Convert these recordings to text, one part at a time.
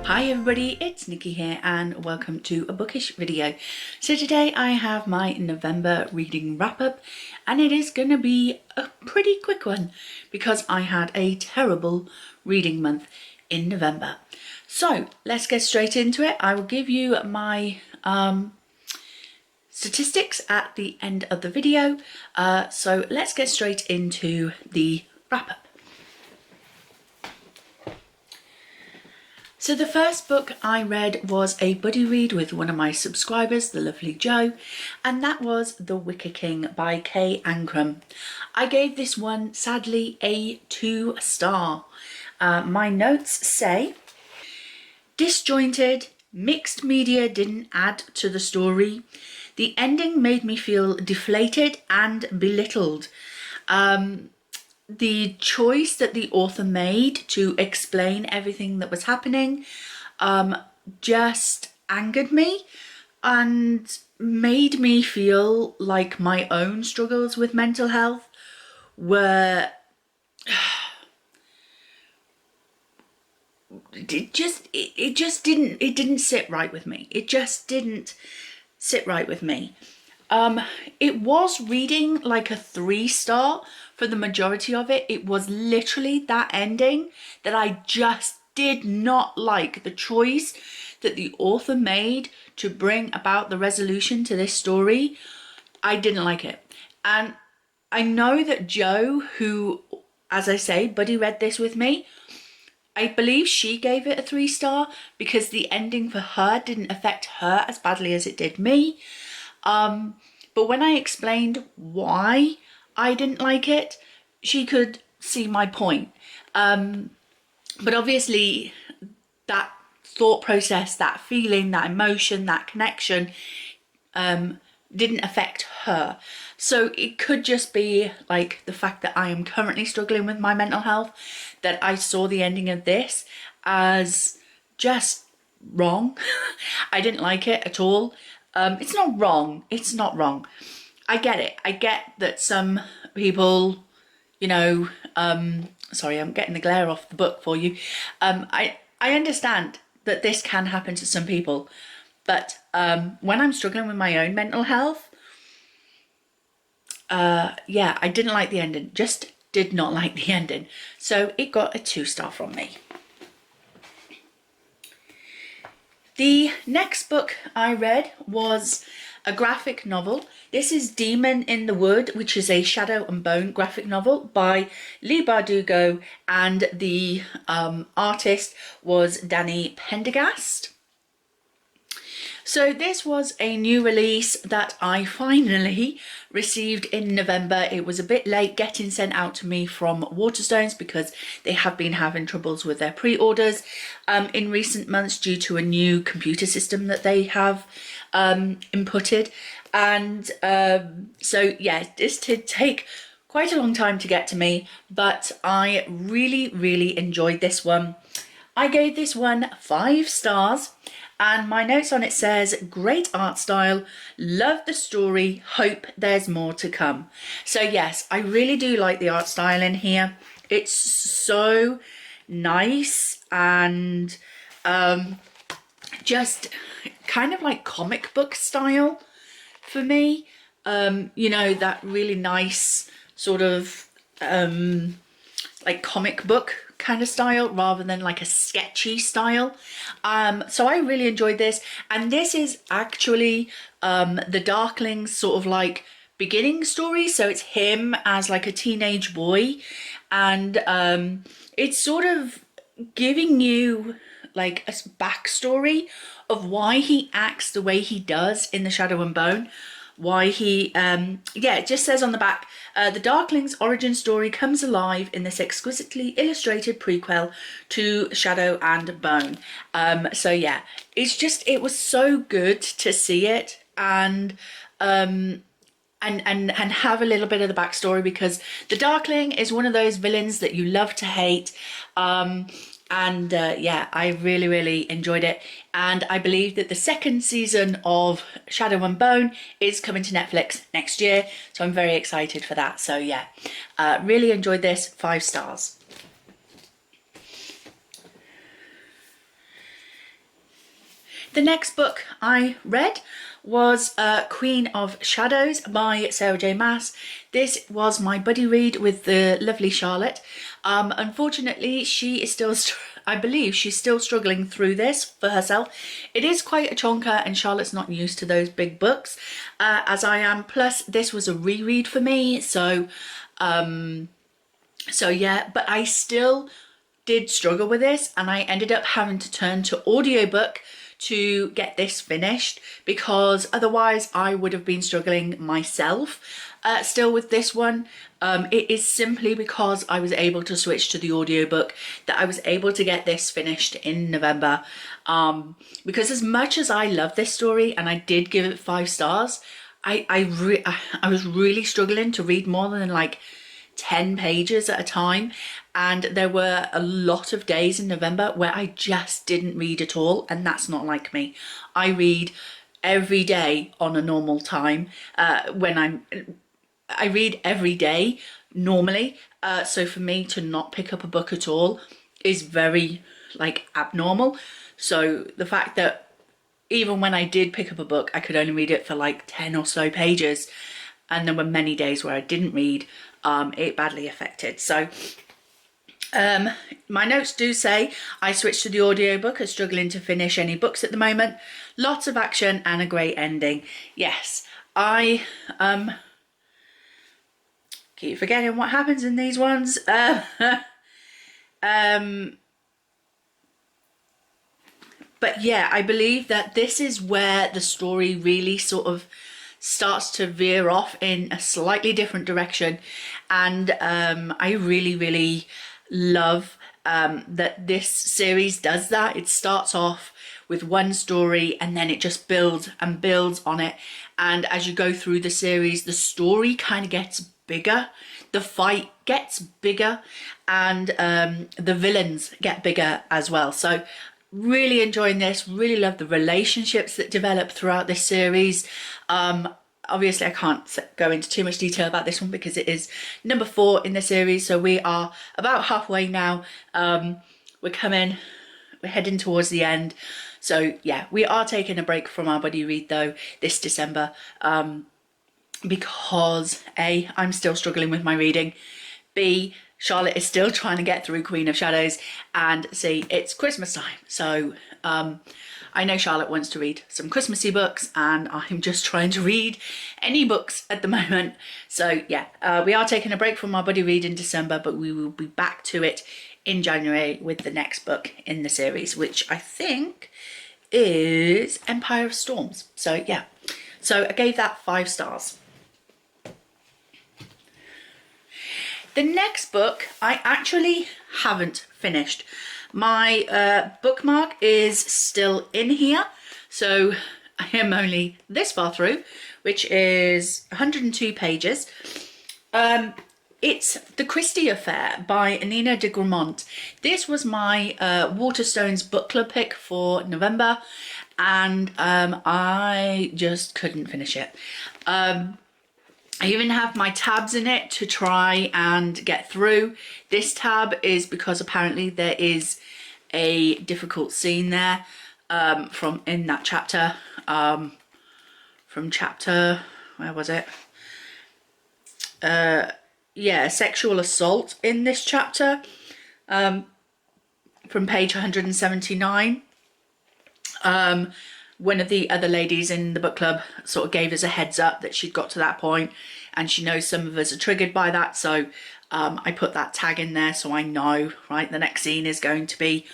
Hi everybody, it's Nikki here and welcome to a bookish video. So today I have my November reading wrap up and it is going to be a pretty quick one because I had a terrible reading month in November. So let's get straight into it. I will give you my statistics at the end of the video. So let's get straight into the wrap up. So the first book I read was a buddy read with one of my subscribers, the lovely Jo, and that was The Wicker King by Kay Ancrum. I gave this one, sadly, a 2-star. My notes say, disjointed, mixed media didn't add to the story. The ending made me feel deflated and belittled. The choice that the author made to explain everything that was happening just angered me and made me feel like my own struggles with mental health were it didn't sit right with me. It just didn't sit right with me. It was reading like a 3-star for the majority of it. It was literally that ending that I just did not like. The choice that the author made to bring about the resolution to this story, I didn't like it. And I know that Jo, who, as I say, buddy read this with me, I believe she gave it a 3-star because the ending for her didn't affect her as badly as it did me. But when I explained why I didn't like it, she could see my point. But obviously that thought process, that feeling, that emotion, that connection didn't affect her. So it could just be like the fact that I am currently struggling with my mental health, that I saw the ending of this as just wrong. I didn't like it at all. It's not wrong. It's not wrong. I get it. I get that some people, you know, sorry, I'm getting the glare off the book for you. I understand that this can happen to some people, but when I'm struggling with my own mental health, yeah, I didn't like the ending. Just did not like the ending. So it got a 2-star from me. The next book I read was a graphic novel. This is Demon in the Wood, which is a Shadow and Bone graphic novel by Lee Bardugo, and the artist was Danny Pendergast. So this was a new release that I finally received in November. It was a bit late getting sent out to me from Waterstones because they have been having troubles with their pre-orders in recent months due to a new computer system that they have inputted. And so yeah, this did take quite a long time to get to me, but I really enjoyed this one. I gave this one 5 stars. And my notes on it says, great art style, love the story, hope there's more to come. So yes, I really do like the art style in here. It's so nice and just kind of like comic book style for me. You know, that really nice sort of like comic book kind of style rather than like a sketchy style. So I really enjoyed this, and this is actually the Darkling's sort of like beginning story. So it's him as like a teenage boy, and it's sort of giving you like a backstory of why he acts the way he does in the Shadow and Bone. Why he, yeah, it just says on the back, the Darkling's origin story comes alive in this exquisitely illustrated prequel to Shadow and Bone. So yeah, it's just, it was so good to see it and have a little bit of the backstory, because the Darkling is one of those villains that you love to hate. Yeah, I really enjoyed it, and I believe that the second season of Shadow and Bone is coming to Netflix next year, so I'm very excited for that. So yeah, really enjoyed this, 5 stars. The next book I read was Queen of Shadows by Sarah J Maas. This was my buddy read with the lovely Charlotte. Unfortunately, she is still, I believe she's still struggling through this for herself. It is quite a chonker and Charlotte's not used to those big books as I am. Plus, this was a reread for me, so yeah, but I still did struggle with this and I ended up having to turn to audiobook to get this finished because otherwise I would have been struggling myself still with this one. It is simply because I was able to switch to the audiobook that I was able to get this finished in November, because as much as I love this story and I did give it 5 stars, I was really struggling to read more than like 10 pages at a time, and there were a lot of days in November where I just didn't read at all, and that's not like me. I read every day on a normal time I read every day normally, so for me to not pick up a book at all is very like abnormal. So the fact that even when I did pick up a book I could only read it for like 10 or so pages, and there were many days where I didn't read, it badly affected. So my notes do say I switched to the audiobook, are struggling to finish any books at the moment. Lots of action and a great ending. Yes, I keep forgetting what happens in these ones. But yeah, I believe that this is where the story really sort of starts to veer off in a slightly different direction, and I really love that this series does that. It starts off with one story and then it just builds and builds on it, and as you go through the series the story kind of gets bigger, the fight gets bigger, and the villains get bigger as well. So really enjoying this, really love the relationships that develop throughout this series. Obviously I can't go into too much detail about this one because it is number 4 in the series, so we are about halfway now. We're heading towards the end, so yeah, we are taking a break from our buddy read though this December, because A, I'm still struggling with my reading, B, Charlotte is still trying to get through Queen of Shadows, and C, it's Christmas time. So I know Charlotte wants to read some Christmassy books and I'm just trying to read any books at the moment. So yeah, we are taking a break from our buddy read in December, but we will be back to it in January with the next book in the series, which I think is Empire of Storms. So yeah, so I gave that 5 stars. The next book I actually haven't finished. My bookmark is still in here, so I am only this far through, which is 102 pages. It's The Christie Affair by Nina de Gramont. This was my Waterstones book club pick for November, and I just couldn't finish it. I even have my tabs in it to try and get through. This tab is because apparently there is a difficult scene there from in that chapter, from chapter, where was it? Yeah, sexual assault in this chapter, from page 179. One of the other ladies in the book club sort of gave us a heads up that she'd got to that point, and she knows some of us are triggered by that, so I put that tag in there so I know, right, the next scene is going to be,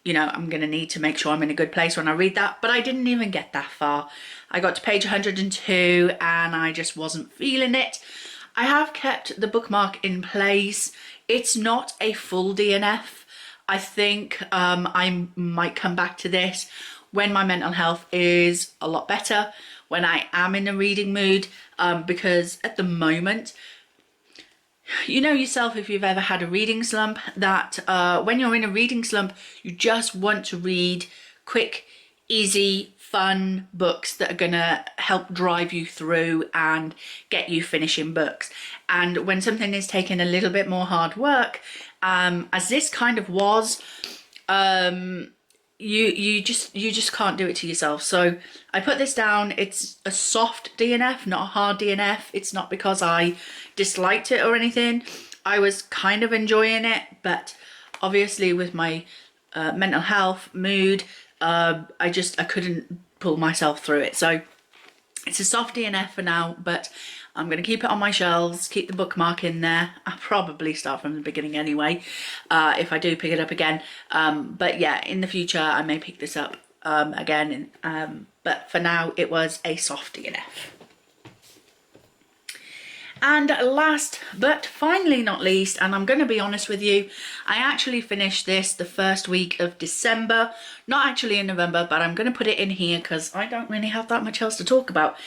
you know, I'm going to need to make sure I'm in a good place when I read that. But I didn't even get that far. I got to page 102 and I just wasn't feeling it. I have kept the bookmark in place. It's not a full DNF. I think I might come back to this when my mental health is a lot better, when I am in a reading mood, because at the moment, you know yourself if you've ever had a reading slump, that when you're in a reading slump, you just want to read quick, easy, fun books that are gonna help drive you through and get you finishing books. And when something is taking a little bit more hard work, as this kind of was, you just can't do it to yourself. So I put this down. It's a soft DNF, not a hard DNF. It's not because I disliked it or anything. I was kind of enjoying it, but obviously with my mental health, mood, I couldn't pull myself through it. So it's a soft DNF for now, but I'm going to keep it on my shelves, keep the bookmark in there. I'll probably start from the beginning anyway, if I do pick it up again. But yeah, in the future, I may pick this up again. But for now, it was a soft DNF. And last but finally not least, and I'm going to be honest with you, I actually finished this the first week of December, not actually in November, but I'm going to put it in here because I don't really have that much else to talk about.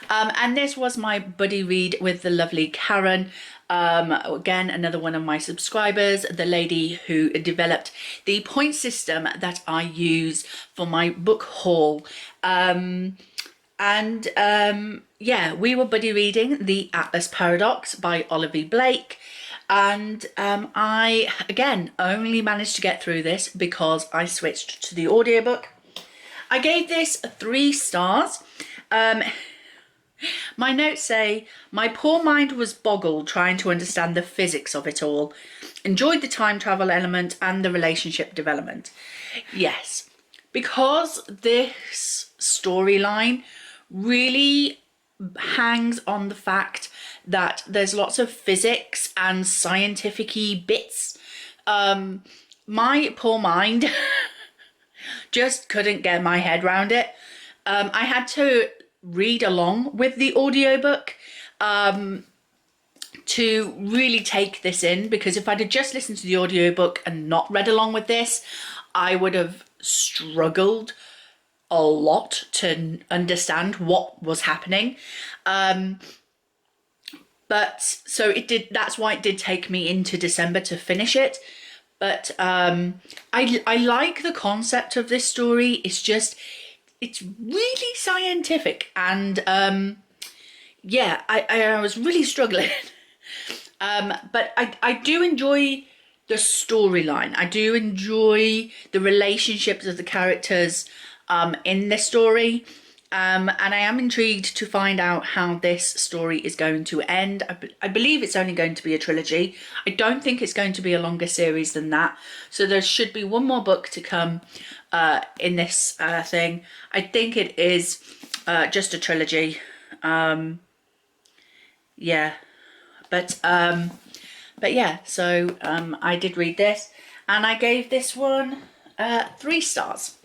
And this was my buddy read with the lovely Karen. Again, another one of my subscribers, the lady who developed the point system that I use for my book haul. Yeah, we were buddy reading The Atlas Paradox by Oliver Blake, and I, again, only managed to get through this because I switched to the audiobook. I gave this 3 stars. My notes say, my poor mind was boggled trying to understand the physics of it all. Enjoyed the time travel element and the relationship development. Yes, because this storyline really hangs on the fact that there's lots of physics and scientific-y bits. My poor mind just couldn't get my head around it. I had to read along with the audiobook to really take this in, because if I'd have just listened to the audiobook and not read along with this, I would have struggled a lot to understand what was happening. But so it did, that's why it did take me into December to finish it. But I like the concept of this story. It's just, it's really scientific, and yeah, I was really struggling. But I do enjoy the storyline. I do enjoy the relationships of the characters in this story, and I am intrigued to find out how this story is going to end. I believe it's only going to be a trilogy. I don't think it's going to be a longer series than that, so there should be one more book to come in this thing. I think it is just a trilogy. Yeah, but yeah, so I did read this, and I gave this one 3 stars.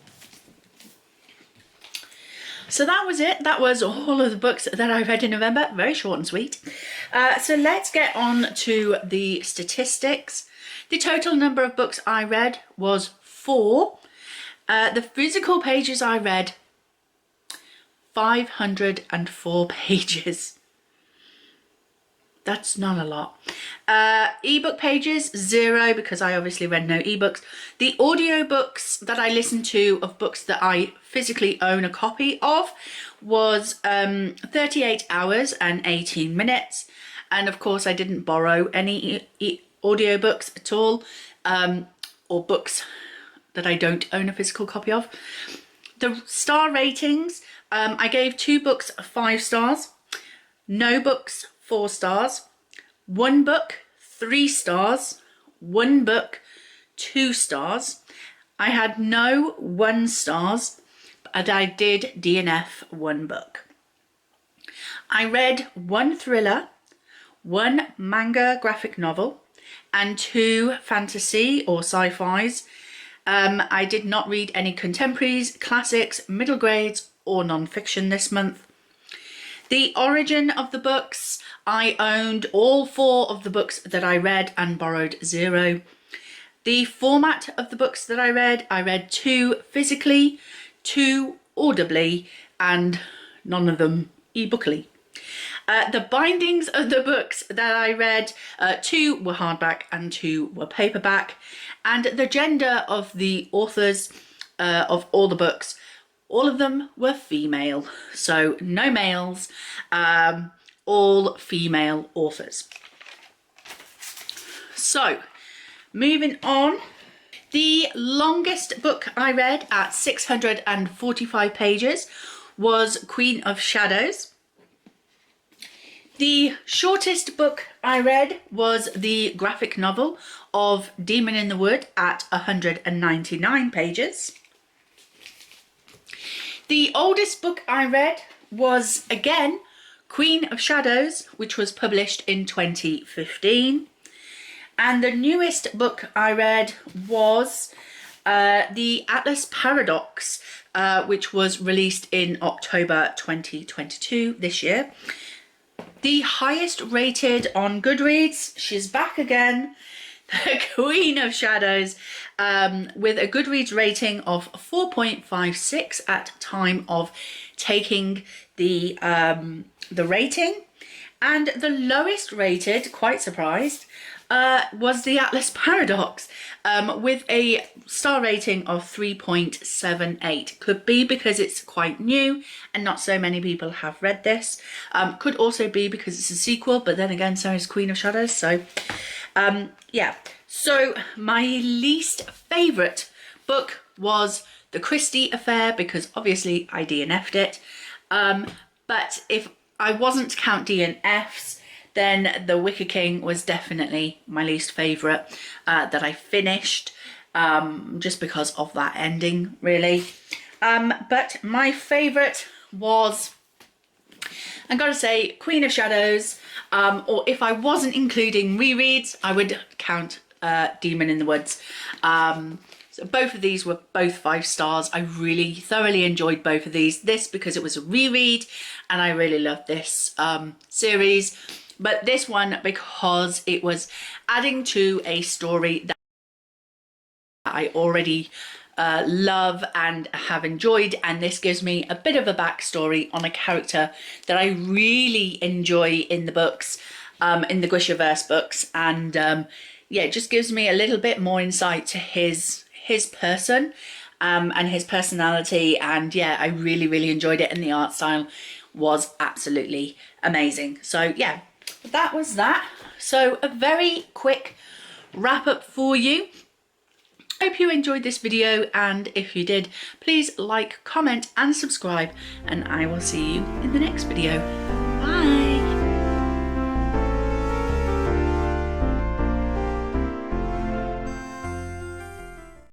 So that was it. That was all of the books that I read in November. Very short and sweet. So let's get on to the statistics. The total number of books I read was 4. The physical pages I read, 504 pages. That's not a lot. Ebook pages, 0, because I obviously read no ebooks. The audiobooks that I listened to of books that I physically own a copy of was 38 hours and 18 minutes. And of course I didn't borrow any audiobooks at all, or books that I don't own a physical copy of. The star ratings, I gave 2 books 5 stars, no books 4 stars, 1 book 3 stars, 1 book 2 stars. I had no 1 stars, and I did DNF 1 book. I read 1 thriller, 1 manga graphic novel, and 2 fantasy or sci-fis. I did not read any contemporaries, classics, middle grades, or non-fiction this month. The origin of the books, I owned all 4 of the books that I read and borrowed 0. The format of the books that I read 2 physically, 2 audibly, and none of them ebookly. The bindings of the books that I read, 2 were hardback and 2 were paperback. And the gender of the authors of all the books, all of them were female, so no males, all female authors. So, moving on. The longest book I read at 645 pages was Queen of Shadows. The shortest book I read was the graphic novel of Demon in the Wood at 199 pages. The oldest book I read was, again, Queen of Shadows, which was published in 2015. And the newest book I read was The Atlas Paradox, which was released in October 2022 this year. The highest rated on Goodreads, she's back again, the Queen of Shadows, with a Goodreads rating of 4.56 at time of taking the rating. And the lowest rated, quite surprised, was The Atlas Paradox, with a star rating of 3.78. Could be because it's quite new and not so many people have read this. Could also be because it's a sequel, but then again, so is Queen of Shadows. So, yeah. So my least favourite book was The Christie Affair, because obviously I DNF'd it. But if I wasn't to count DNFs, then The Wicker King was definitely my least favourite that I finished, just because of that ending, really. But my favourite was, I've got to say, Queen of Shadows, or if I wasn't including rereads, I would count Demon in the Woods. So both of these were both 5 stars. I really thoroughly enjoyed both of these. This because it was a reread, and I really loved this series. But this one because it was adding to a story that I already love and have enjoyed, and this gives me a bit of a backstory on a character that I really enjoy in the books, in the Grishaverse books, and yeah, it just gives me a little bit more insight to his person and his personality, and yeah, I really enjoyed it, and the art style was absolutely amazing. So yeah, that was that. So a very quick wrap up for you. Hope you enjoyed this video, and if you did, please like, comment and subscribe, and I will see you in the next video.